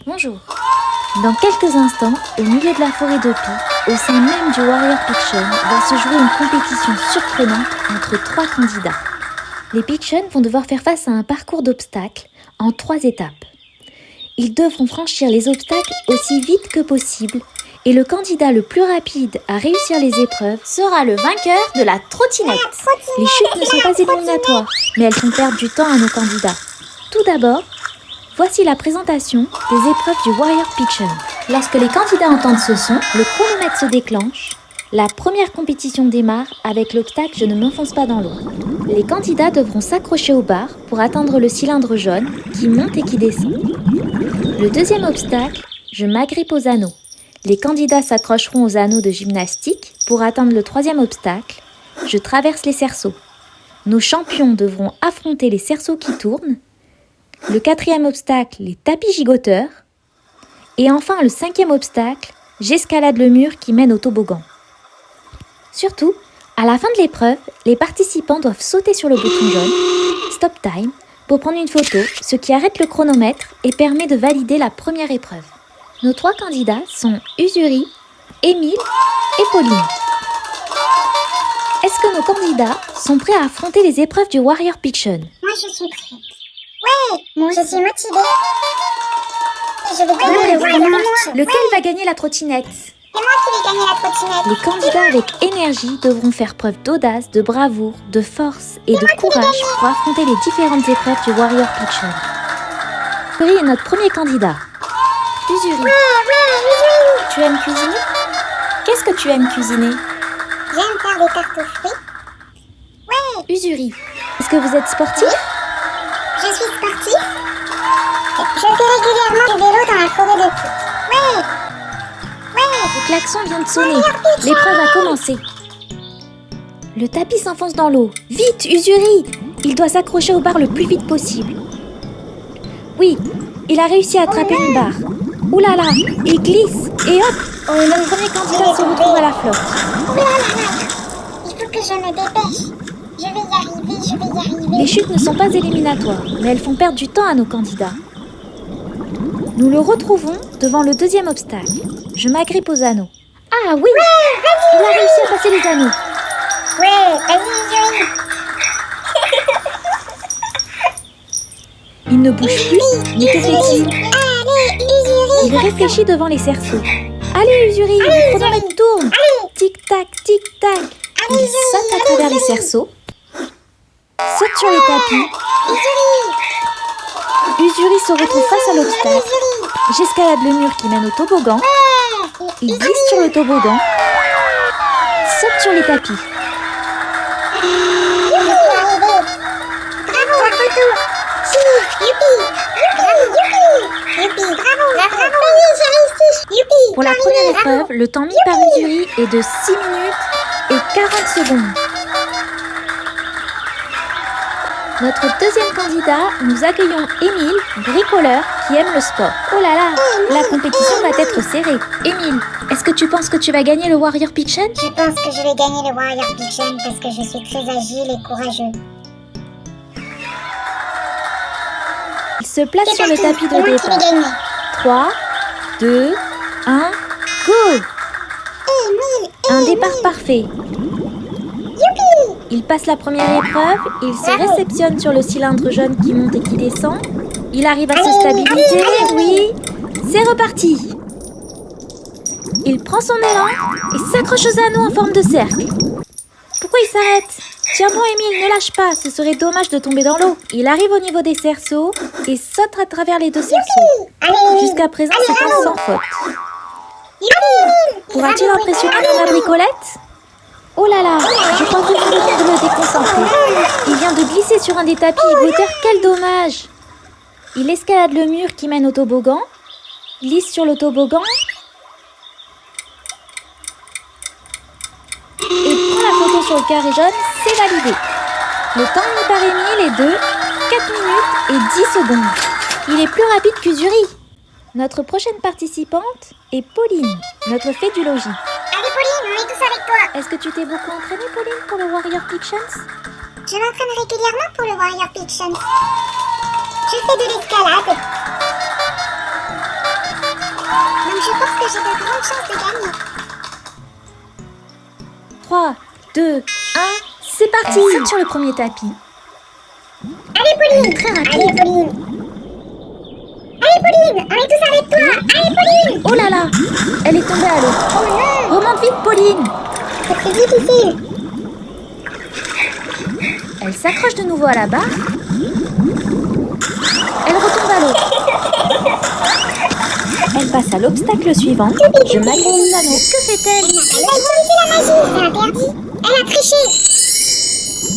Bonjour. Dans quelques instants, au milieu de la forêt de Pi, au sein même du Warrior Picton, va se jouer une compétition surprenante entre 3 candidats. Les Picton vont devoir faire face à un parcours d'obstacles en 3 étapes. Ils devront franchir les obstacles aussi vite que possible et le candidat le plus rapide à réussir les épreuves sera le vainqueur de la trottinette. Les chutes ne sont pas éliminatoires, mais elles font perdre du temps à nos candidats. Tout d'abord, voici la présentation des épreuves du Warrior Picton. Lorsque les candidats entendent ce son, le chronomètre se déclenche. La première compétition démarre avec l'obstacle « Je ne m'enfonce pas dans l'eau ». Les candidats devront s'accrocher aux barres pour atteindre le cylindre jaune qui monte et qui descend. Le deuxième obstacle « Je m'agrippe aux anneaux ». Les candidats s'accrocheront aux anneaux de gymnastique pour atteindre le troisième obstacle « Je traverse les cerceaux ». Nos champions devront affronter les cerceaux qui tournent. Le quatrième obstacle, les tapis gigoteurs. Et enfin, le cinquième obstacle, j'escalade le mur qui mène au toboggan. Surtout, à la fin de l'épreuve, les participants doivent sauter sur le bouton jaune, Stop Time, pour prendre une photo, ce qui arrête le chronomètre et permet de valider la première épreuve. Nos 3 candidats sont Usuri, Émile et Pauline. Est-ce que nos candidats sont prêts à affronter les épreuves du Warrior Picton? Moi, je suis prête. Ouais, moi je suis motivée. Je vais gagner le Warrior Picton. Lequel va gagner la trottinette? C'est moi qui vais gagner la trottinette. Les candidats avec énergie devront faire preuve d'audace, de bravoure, de force et de courage pour affronter les différentes épreuves du Warrior Picton. Usuri est notre premier candidat. Usuri, Ouais, tu aimes cuisiner? Qu'est-ce que tu aimes cuisiner? j'aime faire des tartes aux fruits. Ouais, Usuri, est-ce que vous êtes sportif? je suis sportif. Je fais régulièrement du vélo dans la forêt de Pi. Ouais, Le klaxon vient de sonner. L'épreuve a commencé. Le tapis s'enfonce dans l'eau. Vite, Usuri! Il doit s'accrocher aux barres le plus vite possible. Oui, il a réussi à attraper une barre. Ouh là là, il glisse et hop, notre premier candidat se retrouve à la flotte. oh là là. Il faut que je me dépêche. Je vais y arriver. Les chutes ne sont pas éliminatoires, mais elles font perdre du temps à nos candidats. Nous le retrouvons devant le deuxième obstacle. Je m'agrippe aux anneaux. Ah oui, il a réussi à passer les anneaux. Ouais, vas-y, Usuri. Il ne bouge plus, mais que fait-il? Allez, Usuri. Il réfléchit devant les cerceaux. Allez Usuri, le chronomètre tourne. Tic-tac, tic-tac. Il saute à travers les cerceaux, saute sur les tapis. Usuri se retrouve face à l'obstacle. J'escalade le mur qui mène au toboggan. Il glisse sur le toboggan, saute sur les tapis. Je suis arrivée. Bravo, la photo. Si, youpi. Youpi, bravo. Vas-y, j'ai réussi. Youpi. Pour la première épreuve, le temps mis par Usuri est de 6 minutes et 40 secondes. Notre deuxième candidat, nous accueillons Émile, bricoleur, qui aime le sport. Oh là là, la compétition va être serrée. Émile, est-ce que tu penses que tu vas gagner le Warrior Picton? Je pense que je vais gagner le Warrior Picton parce que je suis très agile et courageux. Il se place sur le tapis de C'est moi qui vais départ. gagner. 3, 2, 1, go! Un départ parfait. Il passe la première épreuve, il se réceptionne sur le cylindre jaune qui monte et qui descend. Il arrive à se stabiliser, oui. C'est reparti. Il prend son élan et s'accroche aux anneaux en forme de cercle. Pourquoi il s'arrête? Tiens bon Émile, ne lâche pas, ce serait dommage de tomber dans l'eau. Il arrive au niveau des cerceaux et saute à travers les 2 cerceaux. Jusqu'à présent, c'est un sans faute. Pourra-t-il impressionner la bricolette? Oh là là, je crois que je viens de le déconcentrer. Il vient de glisser sur un des tapis gigoteurs, quel dommage! Il escalade le mur qui mène au toboggan, glisse sur le toboggan et prend la photo sur le carré jaune, c'est validé. Le temps mis par Émile est de 4 minutes et 10 secondes. Il est plus rapide qu'Usuri. Notre prochaine participante est Pauline, notre fée du logis. Allez, Pauline, on est tous avec toi. Est-ce que tu t'es beaucoup entraînée, Pauline, pour le Warrior Picton? Je m'entraîne régulièrement pour le Warrior Picton. Je fais de l'escalade. pense que j'ai de grandes chances de gagner. 3, 2, 1, c'est parti. Elle saute sur le premier tapis. Allez, Pauline! Elle est très rapide. Allez, Pauline! Allez, Pauline! On est tous avec toi! Allez, Pauline! Oh là là, elle est tombée à l'eau. Oh non! Remonte vite, Pauline. C'est très difficile! Elle s'accroche de nouveau à la barre. Elle retombe à l'eau. Elle passe à l'obstacle suivant. Je m'agrandis l'anneau. Que fait-elle? Elle a utilisé la magie! C'est interdit! Elle a triché!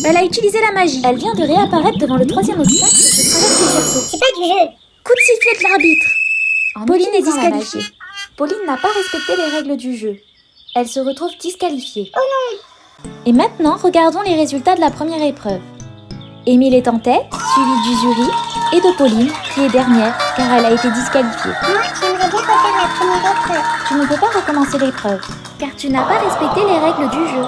Elle a utilisé la magie. Elle vient de réapparaître devant le troisième obstacle. Je traverse les cerceaux. C'est pas du jeu! Coup de sifflet de l'arbitre. Pauline est utilisant la disqualifiée. Pauline n'a pas respecté les règles du jeu. Elle se retrouve disqualifiée. Oh non! Et maintenant, regardons les résultats de la première épreuve. Émile est en tête, suivi d'Uzuri et de Pauline, qui est dernière, car elle a été disqualifiée. Moi, j'aimerais bien refaire la première épreuve. Tu ne peux pas recommencer l'épreuve, car tu n'as pas respecté les règles du jeu.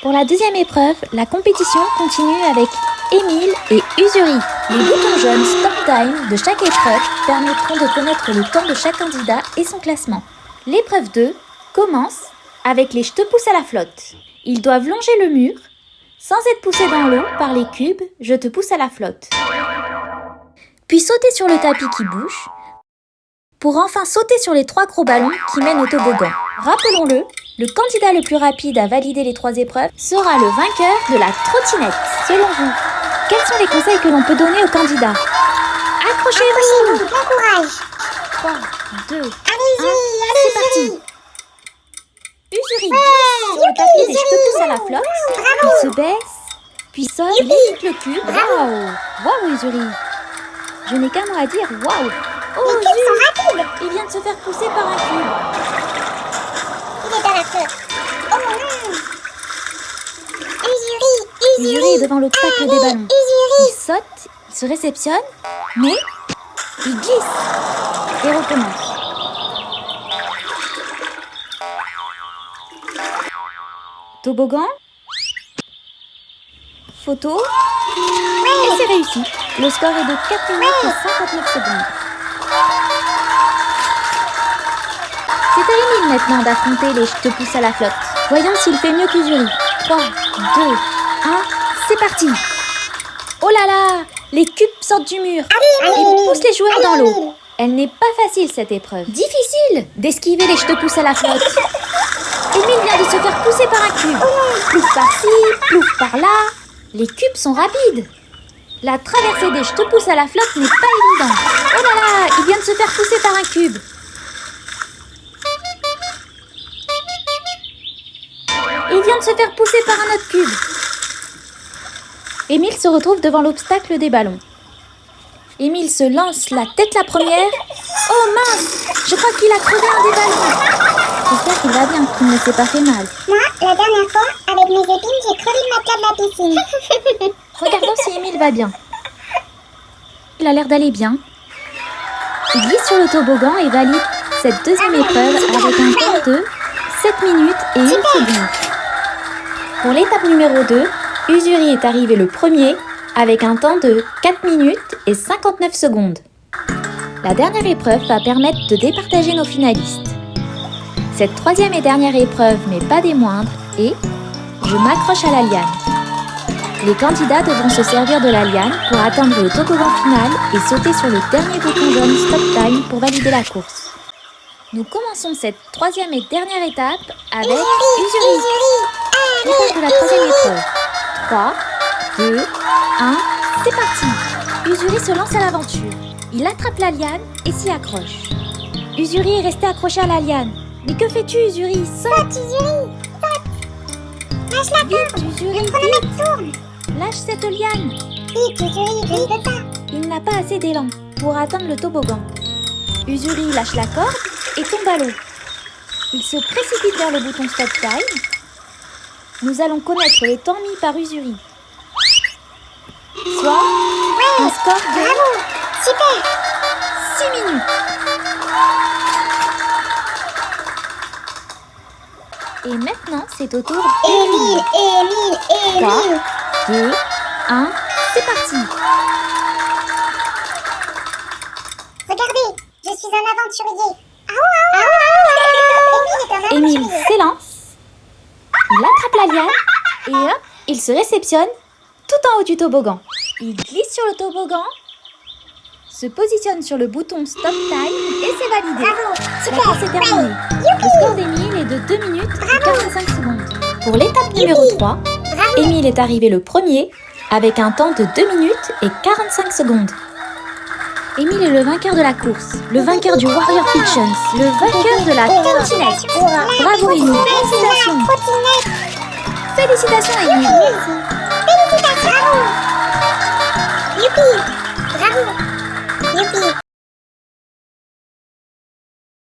Pour la deuxième épreuve, la compétition continue avec Émile et Uzuri. Les boutons jaunes Stop Time de chaque épreuve permettront de connaître le temps de chaque candidat et son classement. L'épreuve 2 commence avec les Je te pousse à la flotte. Ils doivent longer le mur sans être poussés dans l'eau par les cubes Je te pousse à la flotte. Puis sauter sur le tapis qui bouge pour enfin sauter sur les 3 gros ballons qui mènent au toboggan. Rappelons-le, le candidat le plus rapide à valider les 3 épreuves sera le vainqueur de la trottinette. Selon vous, quels sont les conseils que l'on peut donner aux candidats? Accrochez-vous! Bon courage! 3, 2, 1, Allez-y! c'est parti! Uzuri glisse sur le tapis des Je te pousse à la flotte. Il se baisse, puis saute, il évite le cube. Waouh! Waouh, Uzuri! Je n'ai qu'un mot à dire, waouh! Oh, Les cubes sont rapides! il vient de se faire pousser par un cube. Il est dans la flotte! Oh non! Uzuri! Uzuri est devant l'obstacle des ballons. Uzuri! Il saute, il se réceptionne, mais il glisse et recommence. Toboggan. Photo. Et c'est réussi. Le score est de 4 minutes et 59 secondes. C'est à Émile maintenant d'affronter les Je te pousse à la flotte. Voyons s'il fait mieux qu'Uzuri. 3, 2, 1, c'est parti. Oh là là, les cubes sortent du mur. Ils poussent les joueurs dans l'eau. Elle n'est pas facile cette épreuve. Difficile d'esquiver les Je te pousse à la flotte. Émile vient de se faire pousser par un cube. Plouf par-ci, plouf par-là. Les cubes sont rapides. La traversée des Je te pousse à la flotte n'est pas évidente. Oh là là, il vient de se faire pousser par un cube. Il vient de se faire pousser par un autre cube. Émile se retrouve devant l'obstacle des ballons. Émile se lance la tête la première. Oh mince, je crois qu'il a crevé un des ballons. J'espère qu'il va bien, qu'il ne s'est pas fait mal. Moi, la dernière fois, avec mes épines, j'ai crevé le matelas de la piscine. Regardons si Émile va bien. Il a l'air d'aller bien. Il glisse sur le toboggan et valide cette deuxième épreuve avec un temps de 7 minutes et 1 seconde. Pour l'étape numéro 2, Uzuri est arrivé le premier avec un temps de 4 minutes et 59 secondes. La dernière épreuve va permettre de départager nos finalistes. Cette troisième et dernière épreuve, mais pas des moindres, est « Je m'accroche à la liane ». Les candidats devront se servir de la liane pour atteindre le toboggan final et sauter sur le dernier bouton jaune Stop Time pour valider la course. Nous commençons cette troisième et dernière étape avec Uzuri. Départ de la troisième épreuve. 3, 2, 1, c'est parti. Uzuri se lance à l'aventure. Il attrape la liane et s'y accroche. Uzuri est resté accroché à la liane. Mais que fais-tu, Uzuri? Saute! Saute, Uzuri! Saute! Lâche la Vite, corde! Uzuri, Le chronomètre vite! tourne! Lâche cette liane! Vite, Uzuri, je ne peux pas! Il n'a pas assez d'élan pour atteindre le toboggan. Uzuri lâche la corde et tombe à l'eau. Il se précipite vers le bouton Stop Time. Nous allons connaître le temps mis par Uzuri. Soit un score de Bravo! Super! 6 minutes. Et maintenant, c'est au tour d'Émile. Émile! 3, 2, 1, c'est parti. Regardez, je suis un aventurier. Aou, aou, aou, aou, quand même. Émile s'élance, il attrape la liane et hop, il se réceptionne tout en haut du toboggan. Il glisse sur le toboggan, se positionne sur le bouton Stop Time et c'est validé. Bravo, La super. course est terminée. Le score d'Émile est de 2 minutes et 45 secondes. Pour l'étape numéro 3, Bravo. Émile est arrivé le premier avec un temps de 2 minutes et 45 secondes. Émile est le vainqueur de la course, le vainqueur du Warrior Pitchens, le vainqueur de la trottinette. Bravo Émile, félicitations. Félicitations Émile. Félicitations. Bravo. Youpi. Bravo. Youpi.